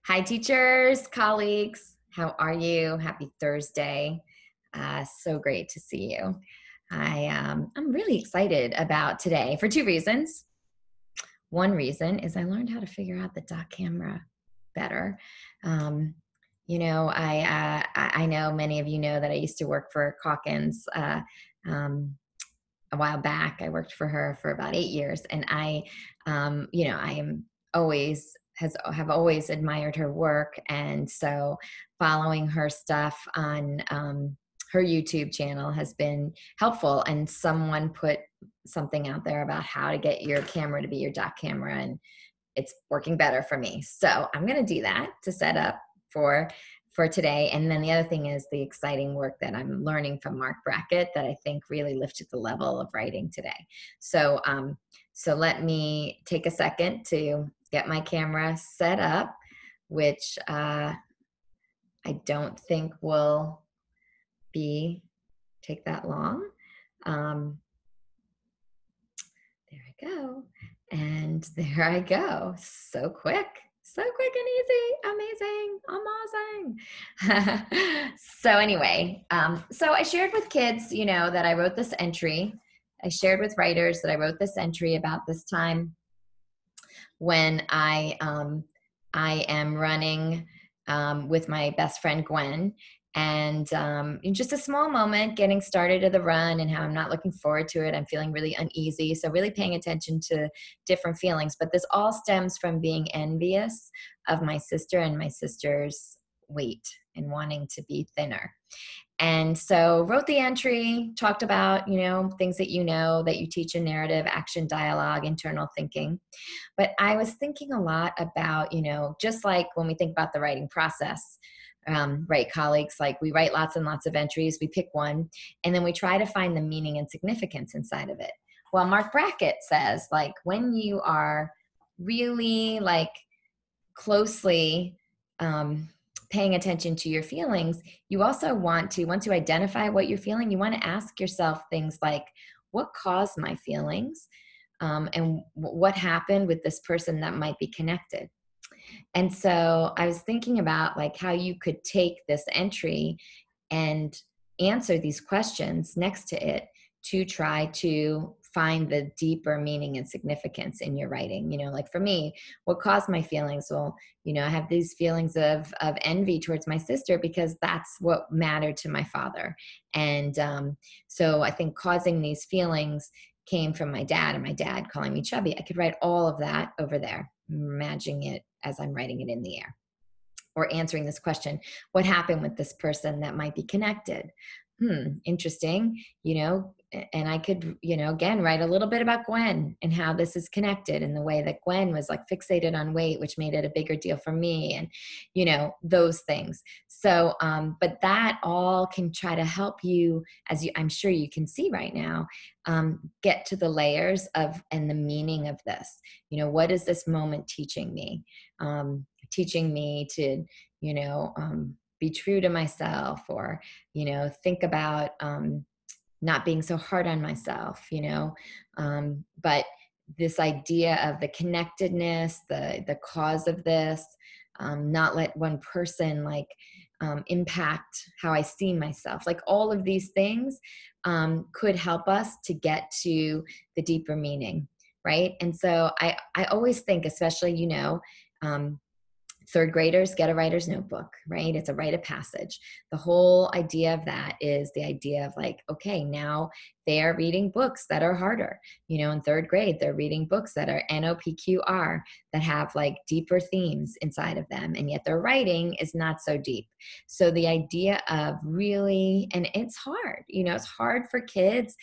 Hi, teachers, colleagues. How are you? Happy Thursday. So great to see you. I'm really excited about today for two reasons. One reason is I learned how to figure out the dot camera better. Um, I know many of you know that I used to work for Calkins um, a while back. I worked for her for about 8 years, and I am always has have always admired her work, and so following her stuff on her YouTube channel has been helpful. And someone put something out there about how to get your camera to be your dock camera, and it's working better for me. So I'm going to do that to set up for for today. And then the other thing is the exciting work that I'm learning from Marc Brackett that I think really lifted the level of writing today. So let me take a second to get my camera set up, which I don't think will be take that long. Um, there I go. And there I go. So quick and easy. Amazing. So anyway, so I shared with kids, that I wrote this entry. I shared with writers that I wrote this entry about this time when I am running with my best friend Gwen, and in just a small moment getting started of the run, and how I'm not looking forward to it. I'm feeling really uneasy, so really paying attention to different feelings. But this all stems from being envious of my sister and my sister's weight and wanting to be thinner. And so wrote the entry, talked about, things that that you teach in narrative, action, dialogue, internal thinking. But I was thinking a lot about, just like when we think about the writing process, right, colleagues, like we write lots and lots of entries, we pick one, and then we try to find the meaning and significance inside of it. Well, Marc Brackett says, like, when you are really closely paying attention to your feelings, you also want to, once you identify what you're feeling, you want to ask yourself things like, what caused my feelings? And what happened with this person that might be connected? And so I was thinking about how you could take this entry and answer these questions next to it to try to find the deeper meaning and significance in your writing. Like for me, what caused my feelings? Well, I have these feelings of envy towards my sister because that's what mattered to my father. And so I think causing these feelings came from my dad, and my dad calling me chubby. I could write all of that over there, imagining it as I'm writing it in the air. Or answering this question, what happened with this person that might be connected? Interesting, and I could, again, write a little bit about Gwen and how this is connected, in the way that Gwen was fixated on weight, which made it a bigger deal for me, and, those things. So, but that all can try to help you, I'm sure you can see right now, get to the layers of, and the meaning of this. What is this moment teaching me? Teaching me to, be true to myself, or, think about not being so hard on myself, but this idea of the connectedness, the cause of this, not let one person impact how I see myself. All of these things could help us to get to the deeper meaning, right? And so I always think, especially, um, third graders get a writer's notebook, right? It's a rite of passage. The whole idea of that is the idea of okay, now they are reading books that are harder. In third grade, they're reading books that are NOPQR, that have deeper themes inside of them, and yet their writing is not so deep. So the idea of really, and it's hard, it's hard for kids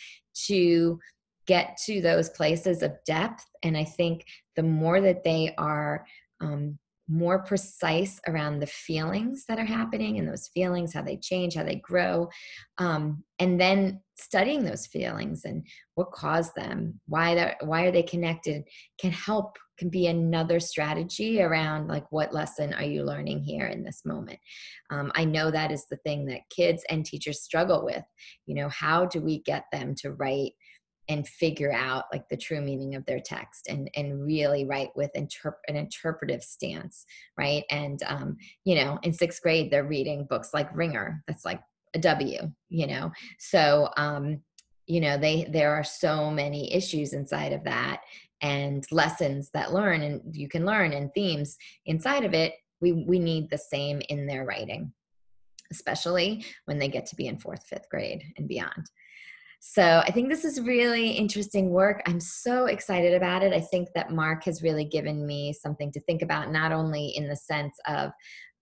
to get to those places of depth. And I think the more that they are more precise around the feelings that are happening, and those feelings, how they change, how they grow, and then studying those feelings and what caused them, why are they connected, can be another strategy around what lesson are you learning here in this moment. I know that is the thing that kids and teachers struggle with. How do we get them to write and figure out like the true meaning of their text, and really write with an interpretive stance, right? And in sixth grade they're reading books like Ringer. That's like a W. So there are so many issues inside of that, and lessons that learn and you can learn, and themes inside of it. We need the same in their writing, especially when they get to be in fourth, fifth grade and beyond. So I think this is really interesting work. I'm so excited about it. I think that Marc has really given me something to think about, not only in the sense of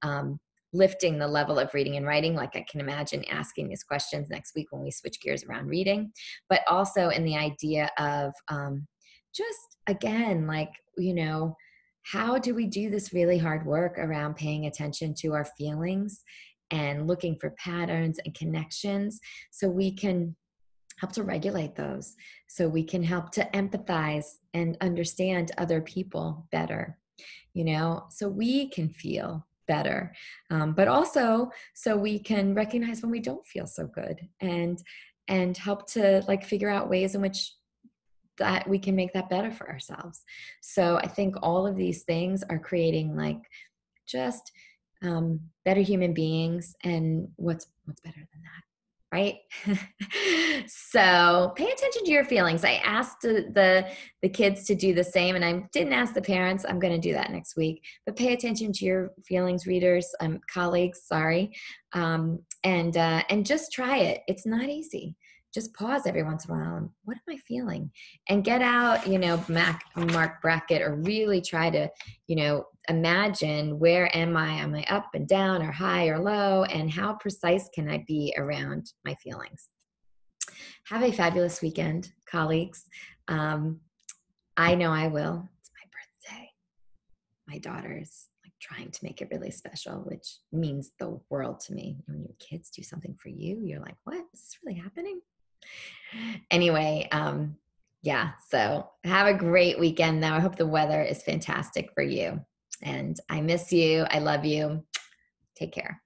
um, lifting the level of reading and writing, like I can imagine asking these questions next week when we switch gears around reading, but also in the idea of just, again, like, how do we do this really hard work around paying attention to our feelings and looking for patterns and connections, so we can help to regulate those, so we can help to empathize and understand other people better, so we can feel better, but also so we can recognize when we don't feel so good, and help to like figure out ways in which that we can make that better for ourselves. So I think all of these things are creating like just better human beings, and what's better than that, right? So pay attention to your feelings. I asked the kids to do the same, and I didn't ask the parents. I'm going to do that next week. But pay attention to your feelings, readers, colleagues. Sorry, and just try it. It's not easy. Just pause every once in a while and, what am I feeling? And get out, Marc Brackett, or really try to, imagine, where am I? Am I up and down, or high or low? And how precise can I be around my feelings? Have a fabulous weekend, colleagues. I know I will. It's my birthday. My daughter's like trying to make it really special, which means the world to me. When your kids do something for you, you're like, what? Is this really happening? Anyway, yeah, so have a great weekend though. I hope the weather is fantastic for you. And I miss you. I love you. Take care.